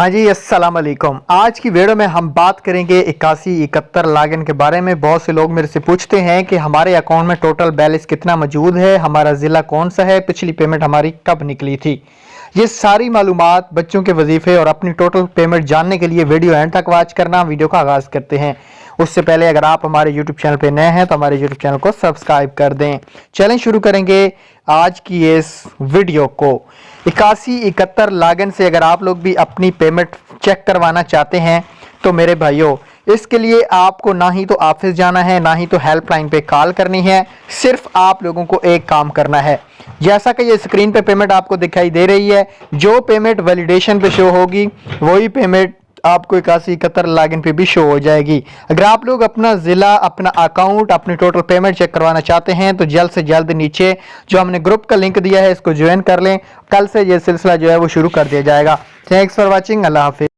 हाँ जी, अस्सलाम वालेकुम। आज की वीडियो में हम बात करेंगे 8171 लॉगिन के बारे में। बहुत से लोग मेरे से पूछते हैं कि हमारे अकाउंट में टोटल बैलेंस कितना मौजूद है, हमारा ज़िला कौन सा है, पिछली पेमेंट हमारी कब निकली थी। ये सारी मालूमात, बच्चों के वजीफे और अपनी टोटल पेमेंट जानने के लिए वीडियो एंड तक वॉच करना। वीडियो का आगाज़ करते हैं। उससे पहले अगर आप हमारे यूट्यूब चैनल पे नए हैं तो हमारे यूट्यूब चैनल को सब्सक्राइब कर दें। चलें शुरू करेंगे आज की इस वीडियो को। 8171 लॉगिन से अगर आप लोग भी अपनी पेमेंट चेक करवाना चाहते हैं तो मेरे भाइयों, इसके लिए आपको ना ही तो ऑफिस जाना है, ना ही तो हेल्पलाइन पे कॉल करनी है। सिर्फ आप लोगों को एक काम करना है। जैसा कि ये स्क्रीन पे पेमेंट आपको दिखाई दे रही है, जो पेमेंट वैलिडेशन पे शो होगी वही पेमेंट आपको 8171 लॉगिन पे भी शो हो जाएगी। अगर आप लोग अपना ज़िला, अपना अकाउंट, अपनी टोटल पेमेंट चेक करवाना चाहते हैं तो जल्द से जल्द नीचे जो हमने ग्रुप का लिंक दिया है इसको ज्वाइन कर लें। कल से ये सिलसिला जो है वो शुरू कर दिया जाएगा। Thanks for watching. अल्लाह हाफिज़।